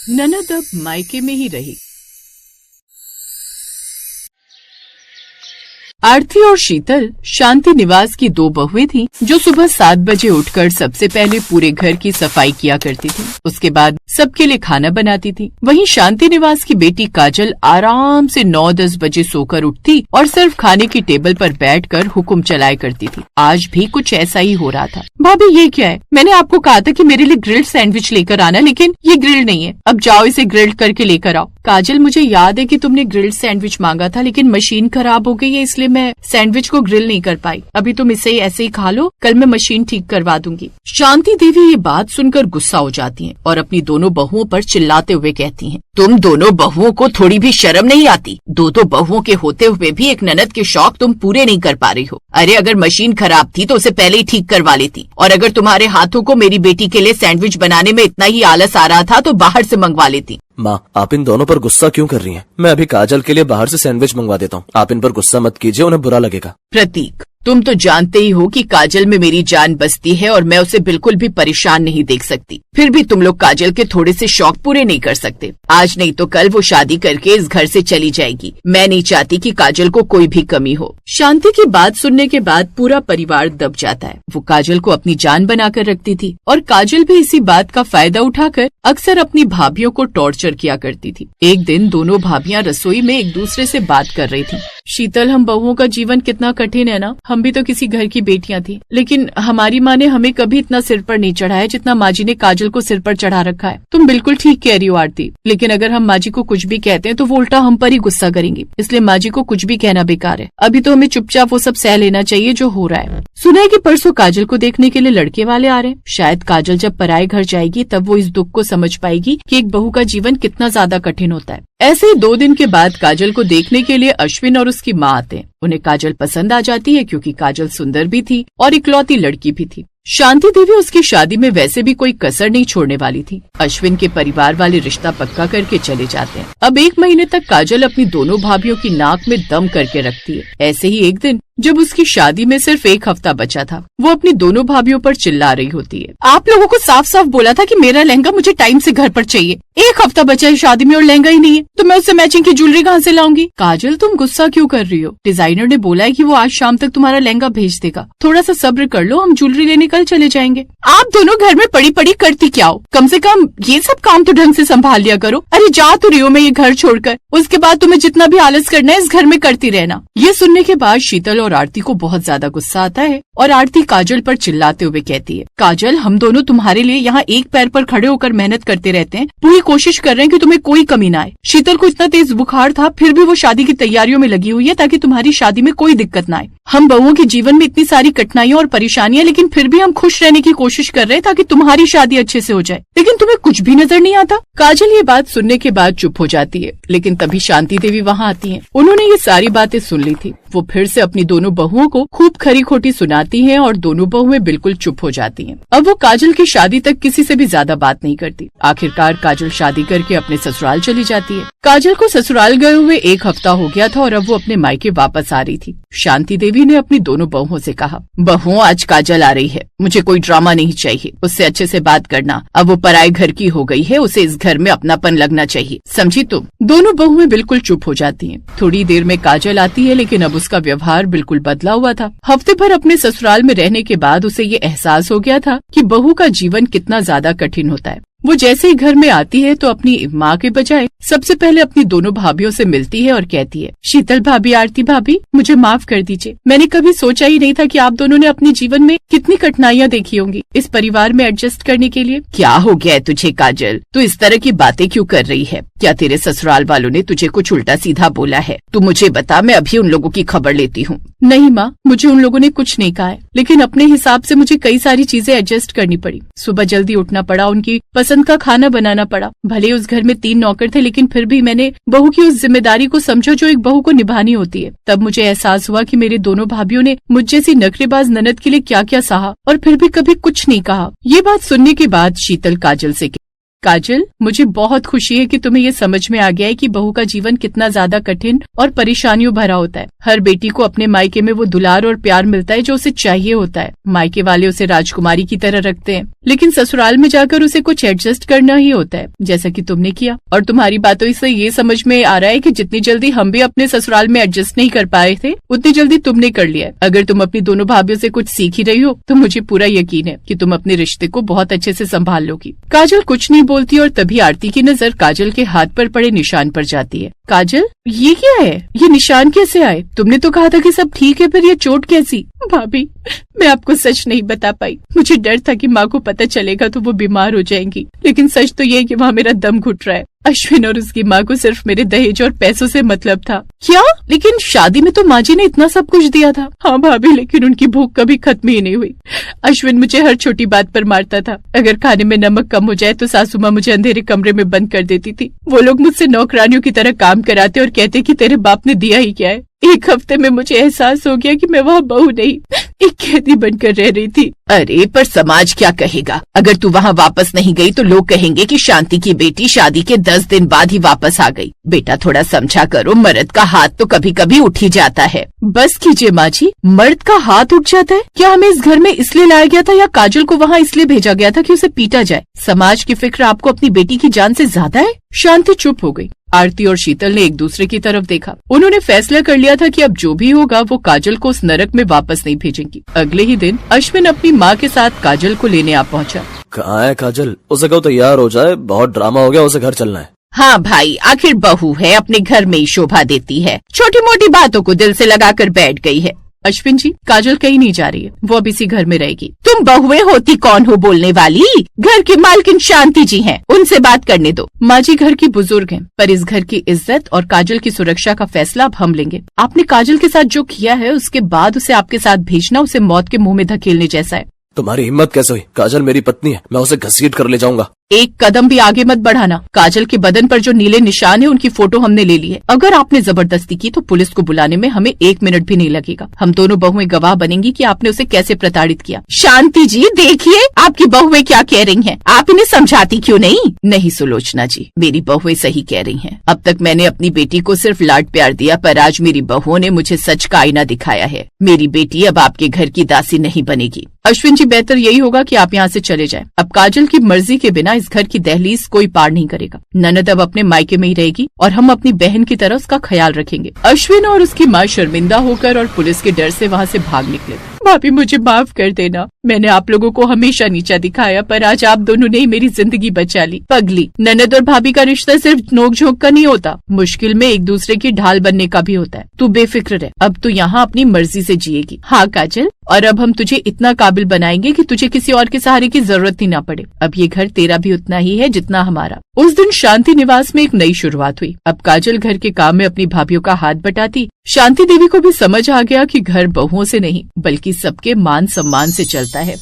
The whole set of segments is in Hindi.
ननद अब मायके में ही रही। आरती और शीतल शांति निवास की दो बहुएं थीं, जो सुबह 7 बजे उठकर सबसे पहले पूरे घर की सफाई किया करती थी। उसके बाद सबके लिए खाना बनाती थी। वहीं शांति निवास की बेटी काजल आराम से 9-10 बजे सोकर उठती और सिर्फ खाने की टेबल पर बैठकर हुक्म चलाया करती थी। आज भी कुछ ऐसा ही हो रहा था। भाभी ये क्या है? मैंने आपको कहा था कि मेरे लिए ग्रिल्ड सैंडविच लेकर आना, लेकिन ये ग्रिल्ड नहीं है। अब जाओ इसे ग्रिल्ड करके लेकर आओ। काजल, मुझे याद है कि तुमने ग्रिल्ड सैंडविच मांगा था, लेकिन मशीन खराब हो गई है, इसलिए मैं सैंडविच को ग्रिल नहीं कर पाई। अभी तुम इसे ऐसे ही खा लो, कल मैं मशीन ठीक करवा दूंगी। शांति देवी ये बात सुनकर गुस्सा हो जाती हैं और अपनी दोनों बहुओं पर चिल्लाते हुए कहती हैं, तुम दोनों बहुओं को थोड़ी भी शर्म नहीं आती? दो बहुओं के होते हुए भी एक ननद के शौक तुम पूरे नहीं कर पा रही हो। अरे अगर मशीन खराब थी तो उसे पहले ही ठीक करवा लेती, और अगर तुम्हारे हाथों को मेरी बेटी के लिए सैंडविच बनाने में इतना ही आलस आ रहा था तो बाहर से मंगवा लेती। माँ, आप इन दोनों पर गुस्सा क्यों कर रही हैं? मैं अभी काजल के लिए बाहर से सैंडविच मंगवा देता हूँ। आप इन पर गुस्सा मत कीजिए, उन्हें बुरा लगेगा। प्रतीक, तुम तो जानते ही हो कि काजल में मेरी जान बसती है और मैं उसे बिल्कुल भी परेशान नहीं देख सकती। फिर भी तुम लोग काजल के थोड़े से शौक पूरे नहीं कर सकते। आज नहीं तो कल वो शादी करके इस घर से चली जाएगी। मैं नहीं चाहती कि काजल को कोई भी कमी हो। शांति की बात सुनने के बाद पूरा परिवार दब जाता है। वो काजल को अपनी जान बनाकर रखती थी और काजल भी इसी बात का फायदा उठाकर अक्सर अपनी भाभियों को टॉर्चर किया करती थी। एक दिन दोनों भाभियां रसोई में एक दूसरे से बात कर रही थी। शीतल, हम बहुओं का जीवन कितना कठिन है ना। हम भी तो किसी घर की बेटियां थी, लेकिन हमारी माँ ने हमें कभी इतना सिर पर नहीं चढ़ाया जितना माँ जी ने काजल को सिर पर चढ़ा रखा है। तुम बिल्कुल ठीक कह रही हो आरती, लेकिन अगर हम माँ जी को कुछ भी कहते हैं तो वो उल्टा हम पर ही गुस्सा करेंगी, इसलिए माँ जी को कुछ भी कहना बेकार है। अभी तो हमें चुपचाप वो सब सह लेना चाहिए जो हो रहा है। सुना है कि परसों काजल को देखने के लिए लड़के वाले आ रहे हैं। शायद काजल जब पराये घर जाएगी तब वो इस दुख को समझ पाएगी कि एक बहू का जीवन कितना ज्यादा कठिन होता है। ऐसे ही 2 दिन के बाद काजल को देखने के लिए अश्विन और उसकी माँ आते हैं। उन्हें काजल पसंद आ जाती है क्योंकि काजल सुंदर भी थी और इकलौती लड़की भी थी। शांति देवी उसकी शादी में वैसे भी कोई कसर नहीं छोड़ने वाली थी। अश्विन के परिवार वाले रिश्ता पक्का करके चले जाते हैं। अब 1 महीने तक काजल अपनी दोनों भाभियों की नाक में दम करके रखती है। ऐसे ही एक दिन जब उसकी शादी में सिर्फ 1 हफ्ता बचा था, वो अपनी दोनों भाभियों पर चिल्ला रही होती है, आप लोगों को साफ साफ बोला था कि मेरा लहंगा मुझे टाइम से घर पर चाहिए। 1 हफ्ता बचा है शादी में और लहंगा ही नहीं है, तो मैं उससे मैचिंग की ज्वेलरी कहाँ से लाऊंगी? काजल, तुम गुस्सा क्यों कर रही हो? डिजाइनर ने बोला है कि वो आज शाम तक तुम्हारा लहंगा भेज देगा। थोड़ा सा सब्र कर लो, हम ज्वेलरी लेने कल चले जाएंगे। आप दोनों घर में पड़ी पड़ी करती क्या हो? कम से कम ये सब काम तो ढंग से संभाल लिया करो। अरे जा तो रही हो मैं ये घर छोड़कर, उसके बाद तुम्हें जितना भी आलस करना है इस घर में करती रहना। ये सुनने के बाद शीतल और आरती को बहुत ज्यादा गुस्सा आता है और आरती काजल पर चिल्लाते हुए कहती है, काजल, हम दोनों तुम्हारे लिए यहाँ एक पैर पर खड़े होकर मेहनत करते रहते हैं, पूरी कोशिश कर रहे हैं कि तुम्हें कोई कमी ना आए। शीतल को इतना तेज बुखार था, फिर भी वो शादी की तैयारियों में लगी हुई है ताकि तुम्हारी शादी में कोई दिक्कत ना आए। हम बहुओं के जीवन में इतनी सारी कठिनाइयां और परेशानियां, लेकिन फिर भी हम खुश रहने की कोशिश कर रहे हैं ताकि तुम्हारी शादी अच्छे से हो जाए, लेकिन तुम्हें कुछ भी नजर नहीं आता। काजल ये बात सुनने के बाद चुप हो जाती है, लेकिन तभी शांति देवी वहाँ आती हैं। उन्होंने ये सारी बातें सुन ली थी। वो फिर से अपनी दोनों बहुओं को खूब खरी खोटी सुनाती हैं और दोनों बहुएं बिल्कुल चुप हो जाती हैं। अब वो काजल की शादी तक किसी से भी ज्यादा बात नहीं करती। आखिरकार काजल शादी करके अपने ससुराल चली जाती है। काजल को ससुराल गए हुए 1 हफ्ता हो गया था और अब वो अपने मायके वापस आ रही थी। शांति देवी ने अपनी दोनों बहुओं से कहा, बहुओं, आज काजल आ रही है, मुझे कोई ड्रामा नहीं चाहिए, उससे अच्छे से बात करना। अब वो पराये घर की हो गई है, उसे इस घर में अपनापन लगना चाहिए, समझी तुम? दोनों बहुएं बिल्कुल चुप हो जाती हैं। थोड़ी देर में काजल आती है, लेकिन अब उसका व्यवहार बिल्कुल बदला हुआ था। हफ्ते भर अपने ससुराल में रहने के बाद उसे ये एहसास हो गया था कि बहू का जीवन कितना ज्यादा कठिन होता है। वो जैसे ही घर में आती है तो अपनी माँ के बजाय सबसे पहले अपनी दोनों भाभियों से मिलती है और कहती है, शीतल भाभी, आरती भाभी, मुझे माफ कर दीजिए। मैंने कभी सोचा ही नहीं था कि आप दोनों ने अपने जीवन में कितनी कठिनाइयाँ देखी होंगी इस परिवार में एडजस्ट करने के लिए। क्या हो गया है तुझे काजल? तू इस तरह की बातें क्यों कर रही है? क्या तेरे ससुराल वालों ने तुझे कुछ उल्टा सीधा बोला है? तू मुझे बता, मैं अभी उन लोगों की खबर लेती हूँ। नहीं माँ, मुझे उन लोगों ने कुछ नहीं कहा है, लेकिन अपने हिसाब से मुझे कई सारी चीजें एडजस्ट करनी पड़ी। सुबह जल्दी उठना पड़ा, उनकी पसंद का खाना बनाना पड़ा। भले उस घर में 3 नौकर थे, लेकिन फिर भी मैंने बहू की उस जिम्मेदारी को समझा जो एक बहू को निभानी होती है। तब मुझे एहसास हुआ कि मेरे दोनों भाभियों ने मुझ जैसी नखरेबाज ननद के लिए क्या क्या सहा और फिर भी कभी कुछ नहीं कहा। ये बात सुनने के बाद शीतल काजल से काजल, मुझे बहुत खुशी है कि तुम्हें ये समझ में आ गया है कि बहू का जीवन कितना ज्यादा कठिन और परेशानियों भरा होता है। हर बेटी को अपने मायके में वो दुलार और प्यार मिलता है जो उसे चाहिए होता है। मायके वाले उसे राजकुमारी की तरह रखते हैं, लेकिन ससुराल में जाकर उसे कुछ एडजस्ट करना ही होता है, जैसा कि तुमने किया। और तुम्हारी बातों से ये समझ में आ रहा है कि जितनी जल्दी हम भी अपने ससुराल में एडजस्ट नहीं कर पाए थे, उतनी जल्दी तुमने कर लिया है। अगर तुम अपनी दोनों भाभियों से कुछ सीख ही रही हो तो मुझे पूरा यकीन है कि तुम अपने रिश्ते को बहुत अच्छे से संभाल लोगी। काजल कुछ नहीं बोलती और तभी आरती की नजर काजल के हाथ पर पड़े निशान पर जाती है। काजल, ये क्या है? ये निशान कैसे आए? तुमने तो कहा था कि सब ठीक है, फिर ये चोट कैसी? भाभी, मैं आपको सच नहीं बता पाई। मुझे डर था कि माँ को पता चलेगा तो वो बीमार हो जाएंगी, लेकिन सच तो ये कि वहाँ मेरा दम घुट रहा है। अश्विन और उसकी माँ को सिर्फ मेरे दहेज और पैसों से मतलब था। क्या? लेकिन शादी में तो माँ जी ने इतना सब कुछ दिया था। हाँ भाभी, लेकिन उनकी भूख कभी खत्म ही नहीं हुई। अश्विन मुझे हर छोटी बात पर मारता था। अगर खाने में नमक कम हो जाए तो सासू माँ मुझे अंधेरे कमरे में बंद कर देती थी। वो लोग मुझसे नौकरानियों की तरह काम कराते और कहते कि तेरे बाप ने दिया ही क्या है। एक हफ्ते में मुझे एहसास हो गया कि मैं वहाँ बहू नहीं, एक कैदी बनकर रह रही थी। अरे पर समाज क्या कहेगा? अगर तू वहाँ वापस नहीं गई तो लोग कहेंगे कि शांति की बेटी शादी के 10 दिन बाद ही वापस आ गई। बेटा थोड़ा समझा करो, मर्द का हाथ तो कभी कभी उठ ही जाता है। बस कीजिए माँ जी, मर्द का हाथ उठ जाता है? क्या हमें इस घर में इसलिए लाया गया था या काजल को वहाँ इसलिए भेजा गया था कि उसे पीटा जाए? समाज की फिक्र आपको अपनी बेटी की जान से ज्यादा है? शांति चुप हो गई। आरती और शीतल ने एक दूसरे की तरफ देखा। उन्होंने फैसला कर लिया था कि अब जो भी होगा वो काजल को उस नरक में वापस नहीं भेजेंगी। अगले ही दिन अश्विन अपनी माँ के साथ काजल को लेने आ पहुँचा। कहाँ है काजल? उसे कहो तैयार हो जाए, बहुत ड्रामा हो गया, उसे घर चलना है। हाँ भाई, आखिर बहू है, अपने घर में ही शोभा देती है, छोटी मोटी बातों को दिल से लगाकर बैठ गई है। अश्विन जी, काजल कहीं नहीं जा रही है, वो अब इसी घर में रहेगी। तुम बहुएं होती कौन हो बोलने वाली? घर की मालकिन शांति जी हैं, उनसे बात करने दो। माँ जी घर की बुजुर्ग हैं, पर इस घर की इज्जत और काजल की सुरक्षा का फैसला अब हम लेंगे। आपने काजल के साथ जो किया है उसके बाद उसे आपके साथ भेजना उसे मौत के मुंह में धकेलने जैसा है। तुम्हारी हिम्मत कैसे हुई? काजल मेरी पत्नी है, मैं उसे घसीट कर ले जाऊंगा। एक कदम भी आगे मत बढ़ाना। काजल के बदन पर जो नीले निशान है उनकी फोटो हमने ले ली है। अगर आपने जबरदस्ती की तो पुलिस को बुलाने में हमें 1 मिनट भी नहीं लगेगा। हम दोनों बहुएं गवाह बनेंगी कि आपने उसे कैसे प्रताड़ित किया। शांति जी देखिए, आपकी बहुएं क्या कह रही हैं। आप इन्हें समझाती क्यों नहीं? नहीं सुलोचना जी, मेरी बहुएं सही कह रही हैं। अब तक मैंने अपनी बेटी को सिर्फ लाड प्यार दिया, पर आज मेरी बहुओं ने मुझे सच का आईना दिखाया है। मेरी बेटी अब आपके घर की दासी नहीं बनेगी। अश्विन जी, बेहतर यही होगा कि आप यहाँ से चले जाएं। अब काजल की मर्जी के बिना इस घर की दहलीज कोई पार नहीं करेगा। ननद अब अपने मायके में ही रहेगी और हम अपनी बहन की तरह उसका ख्याल रखेंगे। अश्विन और उसकी माँ शर्मिंदा होकर और पुलिस के डर से वहाँ से भाग निकले। भाभी, मुझे माफ कर देना, मैंने आप लोगों को हमेशा नीचा दिखाया, पर आज आप दोनों ने ही मेरी जिंदगी बचा ली। पगली, ननद और भाभी का रिश्ता सिर्फ नोक झोंक का नहीं होता, मुश्किल में एक दूसरे की ढाल बनने का भी होता है। तू बेफिक्र रह, अब तू यहाँ अपनी मर्जी से जिएगी। हाँ काजल, और अब हम तुझे इतना काबिल बनाएंगे कि तुझे किसी और के सहारे की जरूरत ही ना पड़े। अब ये घर तेरा भी उतना ही है जितना हमारा। उस दिन शांति निवास में एक नई शुरुआत हुई। अब काजल घर के काम में अपनी भाभीयों का हाथ बटाती। शांति देवी को भी समझ आ गया कि घर बहुओं से नहीं बल्कि सबके मान सम्मान से चलता है।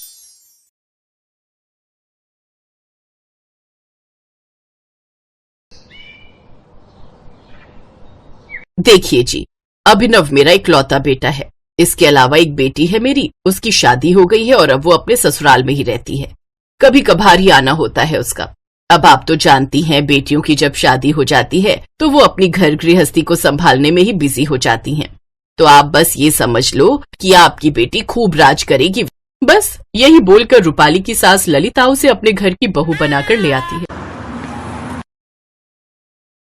देखिए जी, अभिनव मेरा इकलौता बेटा है। इसके अलावा एक बेटी है मेरी, उसकी शादी हो गई है और अब वो अपने ससुराल में ही रहती है। कभी कभार ही आना होता है उसका। अब आप तो जानती हैं, बेटियों की जब शादी हो जाती है तो वो अपनी घर गृहस्थी को संभालने में ही बिजी हो जाती हैं। तो आप बस ये समझ लो कि आपकी बेटी खूब राज करेगी। बस यही बोलकर रूपाली की सास ललिता उसे अपने घर की बहू बनाकर ले आती है।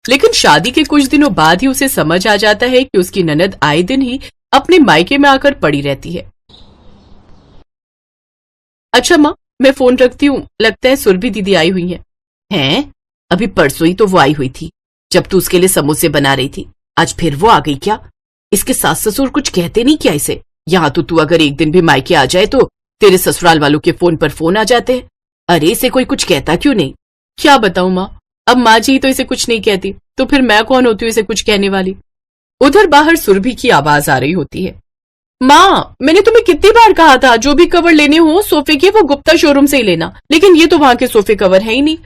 लेकिन शादी के कुछ दिनों बाद ही उसे समझ आ जाता है कि उसकी ननद आए दिन ही अपने मायके में आकर पड़ी रहती है। अच्छा माँ, मैं फोन रखती हूँ, लगता है सुरभि दीदी आई हुई हैं? अभी परसों ही तो वो आई हुई थी, जब तू उसके लिए समोसे बना रही थी। आज फिर वो आ गई क्या? इसके सास ससुर कुछ कहते नहीं क्या इसे? यहाँ तो तू अगर एक दिन भी मायके आ जाए तो तेरे ससुराल वालों के फोन पर फोन आ जाते हैं। अरे इसे कोई कुछ कहता क्यों नहीं? क्या बताऊं माँ, अब माँ जी तो इसे कुछ नहीं कहती तो फिर मैं कौन होती हूँ इसे कुछ कहने वाली। उधर बाहर सुरभि की आवाज आ रही होती है। माँ, मैंने तुम्हें कितनी बार कहा था जो भी कवर लेने हो सोफे के वो गुप्ता शोरूम से ही लेना, लेकिन ये तो वहां के सोफे कवर है ही नहीं।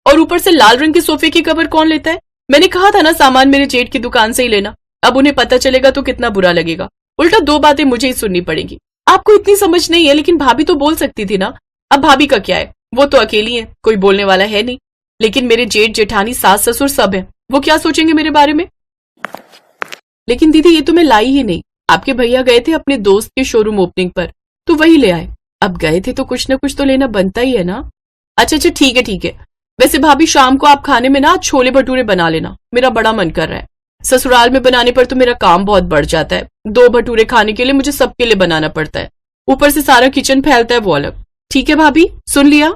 और ऊपर से लाल रंग के सोफे के कवर कौन लेता है? मैंने कहा था ना सामान मेरे जेठ की दुकान से ही लेना। अब उन्हें पता चलेगा तो कितना बुरा लगेगा। उल्टा 2 बातें मुझे ही सुननी पड़ेंगी। आपको इतनी समझ नहीं है, लेकिन भाभी तो बोल सकती थी ना। अब भाभी का क्या है, वो तो अकेली है, कोई बोलने वाला है नहीं। लेकिन मेरे जेठ जेठानी सास ससुर सब हैं, वो क्या सोचेंगे मेरे बारे में? लेकिन दीदी ये तो मैं लाई ही नहीं, आपके भैया गए थे अपने दोस्त के शोरूम ओपनिंग पर तो वही ले आए। अब गए थे तो कुछ ना कुछ तो लेना बनता ही है ना। अच्छा अच्छा ठीक है ठीक है। वैसे भाभी शाम को आप खाने में ना छोले भटूरे बना लेना, मेरा बड़ा मन कर रहा है। ससुराल में बनाने पर तो मेरा काम बहुत बढ़ जाता है, 2 भटूरे खाने के लिए मुझे सबके लिए बनाना पड़ता है, ऊपर से सारा किचन फैलता है वो अलग। ठीक है भाभी, सुन लिया?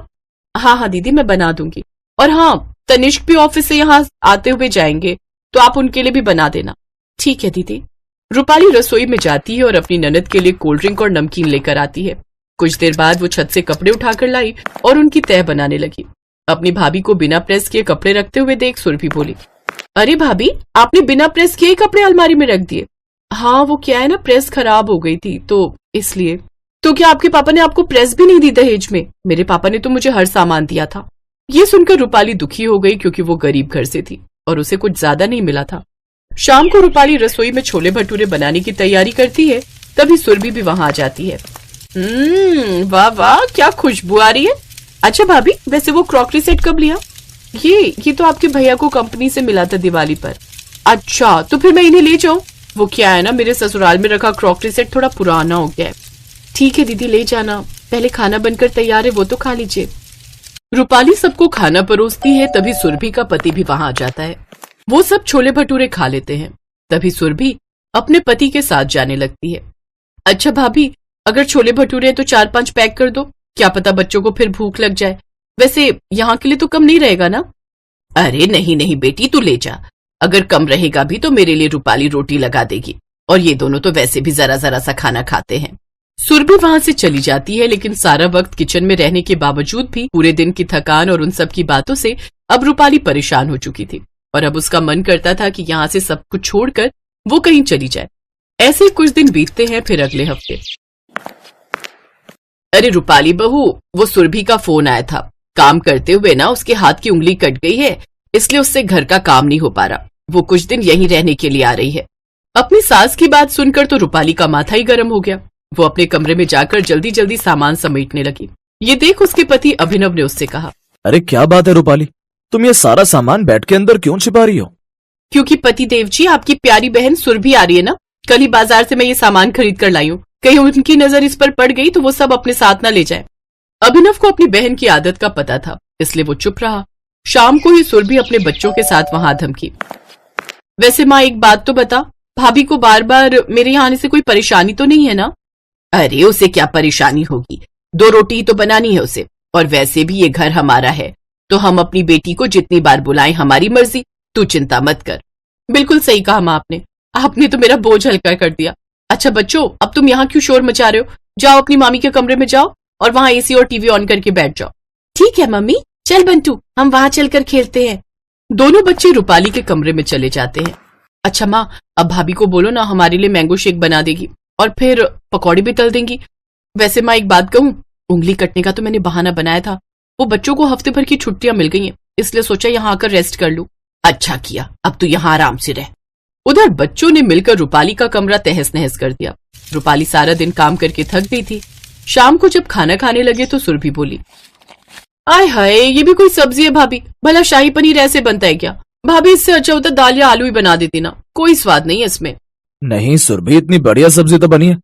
हाँ हाँ दीदी मैं बना दूंगी। और हाँ, तनिष्क भी ऑफिस से यहाँ आते हुए जाएंगे तो आप उनके लिए भी बना देना। ठीक है दीदी। रूपाली रसोई में जाती है और अपनी ननद के लिए कोल्ड ड्रिंक और नमकीन लेकर आती है। कुछ देर बाद वो छत से कपड़े उठाकर लाई और उनकी तह बनाने लगी। अपनी भाभी को बिना प्रेस किए कपड़े रखते हुए देख सुरभि बोली, अरे भाभी आपने बिना प्रेस किए कपड़े अलमारी में रख दिए? हाँ वो क्या है ना, प्रेस खराब हो गई थी तो इसलिए। तो क्या आपके पापा ने आपको प्रेस भी नहीं दी दहेज में? मेरे पापा ने तो मुझे हर सामान दिया था। ये सुनकर रूपाली दुखी हो गई क्योंकि वो गरीब घर से थी और उसे कुछ ज्यादा नहीं मिला था। शाम को रूपाली रसोई में छोले भटूरे बनाने की तैयारी करती है, तभी सुरभि भी वहां आ जाती है। वाह वाह क्या खुशबू आ रही है। अच्छा भाभी वैसे वो क्रॉकरी सेट कब लिया? ये तो आपके भैया को कंपनी से मिला था दिवाली पर। अच्छा तो फिर मैं इन्हें ले जाऊं? वो क्या है ना, मेरे ससुराल में रखा क्रॉकरी सेट थोड़ा पुराना हो गया है। ठीक है दीदी ले जाना, पहले खाना बनकर तैयार है वो तो खा लीजिए। रूपाली सबको खाना परोसती है, तभी सुरभि का पति भी वहां आ जाता है। वो सब छोले भटूरे खा लेते हैं। तभी सुरभि अपने पति के साथ जाने लगती है। अच्छा भाभी अगर छोले भटूरे तो 4-5 पैक कर दो, क्या पता बच्चों को फिर भूख लग जाए। वैसे यहाँ के लिए तो कम नहीं रहेगा ना? अरे नहीं नहीं बेटी तू ले जा, अगर कम रहेगा भी तो मेरे लिए रूपाली रोटी लगा देगी, और ये दोनों तो वैसे भी जरा जरा सा खाना खाते हैं। सुरभि वहां से चली जाती है, लेकिन सारा वक्त किचन में रहने के बावजूद भी पूरे दिन की थकान और उन सब की बातों से अब रूपाली परेशान हो चुकी थी और अब उसका मन करता था कि यहाँ से सब कुछ छोड़कर वो कहीं चली जाए। ऐसे ही कुछ दिन बीतते हैं। फिर अगले हफ्ते, अरे रूपाली बहू वो सुरभि का फोन आया था, काम करते हुए ना उसके हाथ की उंगली कट गई है, इसलिए उससे घर का काम नहीं हो पा रहा, वो कुछ दिन यहीं रहने के लिए आ रही है। अपनी सास की बात सुनकर तो रूपाली का माथा ही गर्म हो गया। वो अपने कमरे में जाकर जल्दी जल्दी सामान समेटने लगी। ये देख उसके पति अभिनव ने उससे कहा, अरे क्या बात है रूपाली, तुम ये सारा सामान बेड के अंदर क्यों छिपा रही हो? क्योंकि पति देव जी आपकी प्यारी बहन सुरभि आ रही है ना, कल ही बाजार से मैं ये सामान खरीद कर लाई हूँ, कहीं उनकी नजर इस पर पड़ गई तो वो सब अपने साथ न ले जाए। अभिनव को अपनी बहन की आदत का पता था, इसलिए वो चुप रहा। शाम को ही सुरभि अपने बच्चों के साथ वहां धमकी, वैसे माँ एक बात तो बता, भाभी को बार बार मेरे यहाँ आने से कोई परेशानी तो नहीं है ना? अरे उसे क्या परेशानी होगी, 2 रोटी तो बनानी है उसे, और वैसे भी ये घर हमारा है तो हम अपनी बेटी को जितनी बार बुलाएं हमारी मर्जी, तू चिंता मत कर। बिल्कुल सही कहा माँ आपने तो मेरा बोझ हल्का कर दिया। अच्छा बच्चों अब तुम यहाँ क्यों शोर मचा रहे हो, जाओ अपनी मामी के कमरे में जाओ और वहाँ एसी और टीवी ऑन करके बैठ जाओ। ठीक है मम्मी, चल बंटू हम वहाँ चलकर खेलते हैं। दोनों बच्चे रूपाली के कमरे में चले जाते हैं। अच्छा माँ अब भाभी को बोलो ना हमारे लिए मैंगो शेक बना देगी और फिर पकौड़ी भी तल देंगी। वैसे माँ एक बात कहूँ, उंगली कटने का तो मैंने बहाना बनाया था, वो बच्चों को हफ्ते भर की छुट्टियां मिल गई हैं, इसलिए सोचा यहाँ आकर रेस्ट कर लूं। अच्छा किया, अब तू यहाँ आराम से रह। उधर बच्चों ने मिलकर रूपाली का कमरा तहस नहस कर दिया। रूपाली सारा दिन काम करके थक गई थी। शाम को जब खाना खाने लगे तो सुरभि बोली, आय हाय ये भी कोई सब्जी है भाभी, भला शाही पनीर ऐसे बनता है क्या? भाभी इससे अच्छा होता दाल या आलू ही बना देती ना, कोई स्वाद नहीं है इसमें। नहीं सुरभि इतनी बढ़िया सब्जी तो बनी है।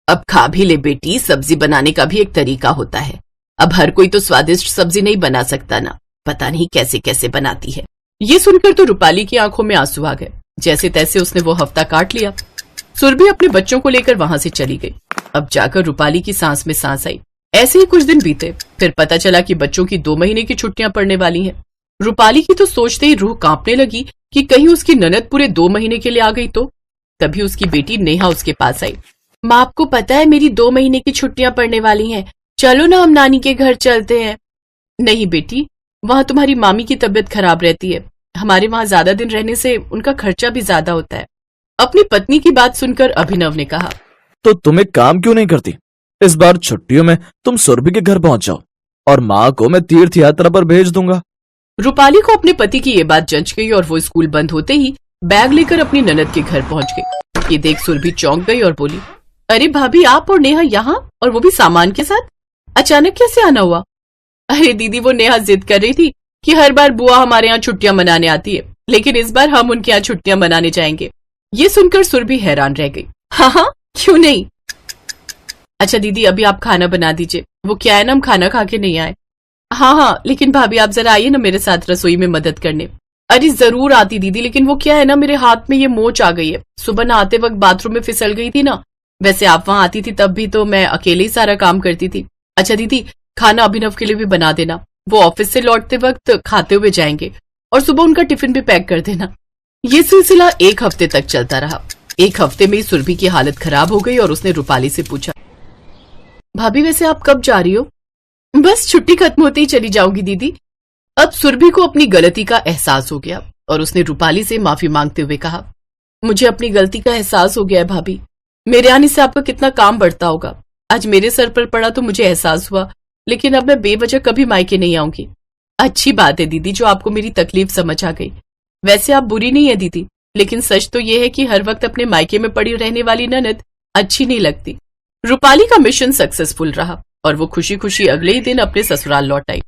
अब खा भी ले बेटी, सब्जी बनाने का भी एक तरीका होता है, अब हर कोई तो स्वादिष्ट सब्जी नहीं बना सकता ना, पता नहीं कैसे कैसे बनाती है। ये सुनकर तो रूपाली की आंखों में आंसू आ गए। जैसे तैसे उसने वो हफ्ता काट लिया। सुरभि अपने बच्चों को लेकर वहां से चली गई। अब जाकर रूपाली की सांस में सांस आई। ऐसे ही कुछ दिन बीते, फिर पता चला कि बच्चों की 2 महीने की छुट्टियां पड़ने वाली हैं। रूपाली की तो सोचते ही रूह कांपने लगी कि कहीं उसकी ननद पूरे 2 महीने के लिए आ गई तो। तभी उसकी बेटी नेहा उसके पास आई। माँ आपको पता है मेरी 2 महीने की छुट्टियां पड़ने वाली हैं, चलो ना हम नानी के घर चलते हैं। नहीं बेटी, वहां तुम्हारी मामी की तबीयत खराब रहती है, हमारे वहां ज्यादा दिन रहने से उनका खर्चा भी ज्यादा होता है। अपनी पत्नी की बात सुनकर अभिनव ने कहा, तो तुम एक काम क्यों नहीं करती, इस बार छुट्टियों में तुम सुरभि के घर पहुंच जाओ और माँ को मैं तीर्थ यात्रा पर भेज दूंगा। रूपाली को अपने पति की ये बात जंच गई और वो स्कूल बंद होते ही बैग लेकर अपनी ननद के घर पहुंच गई। ये देख सुरभि चौंक गई और बोली, अरे भाभी आप और नेहा यहाँ, और वो भी सामान के साथ, अचानक कैसे आना हुआ? अरे दीदी वो नेहा जिद कर रही थी कि हर बार बुआ हमारे यहाँ छुट्टियां मनाने आती है, लेकिन इस बार हम उनके यहाँ छुट्टियां मनाने जाएंगे। ये सुनकर सुरभि हैरान रह गई। हाँ, क्यों नहीं। अच्छा दीदी, अभी आप खाना बना दीजिए। वो क्या है ना, हम खाना खा के नहीं आए। हाँ, लेकिन भाभी आप जरा आइए ना मेरे साथ रसोई में मदद करने। अरे जरूर आती दीदी, लेकिन वो क्या है ना, मेरे हाथ में ये मोच आ गई है। सुबह नहाते वक्त बाथरूम में फिसल गई थी ना। वैसे आप वहां आती थी तब भी तो मैं अकेले ही सारा काम करती थी। अच्छा दीदी, खाना अभिनव के लिए भी बना देना। वो ऑफिस से लौटते वक्त खाते हुए जाएंगे, और सुबह उनका टिफिन भी पैक कर देना। ये सिलसिला 1 हफ्ते तक चलता रहा। 1 हफ्ते में ही सुरभि की हालत खराब हो गई और उसने रूपाली से पूछा, भाभी वैसे आप कब जा रही हो? बस छुट्टी खत्म होते ही चली जाऊंगी दीदी। अब सुरभि को अपनी गलती का एहसास हो गया और उसने रूपाली से माफी मांगते हुए कहा, मुझे अपनी गलती का एहसास हो गया है भाभी। मेरे आने से आपका कितना काम बढ़ता होगा। आज मेरे सर पर पड़ा तो मुझे एहसास हुआ, लेकिन अब मैं बेवजह कभी मायके नहीं आऊंगी। अच्छी बात है दीदी जो आपको मेरी तकलीफ समझ आ गई। वैसे आप बुरी नहीं है दीदी, लेकिन सच तो यह है कि हर वक्त अपने मायके में पड़ी रहने वाली ननद अच्छी नहीं लगती। रूपाली का मिशन सक्सेसफुल रहा और वो खुशी खुशी अगले ही दिन अपने ससुराल लौट आई।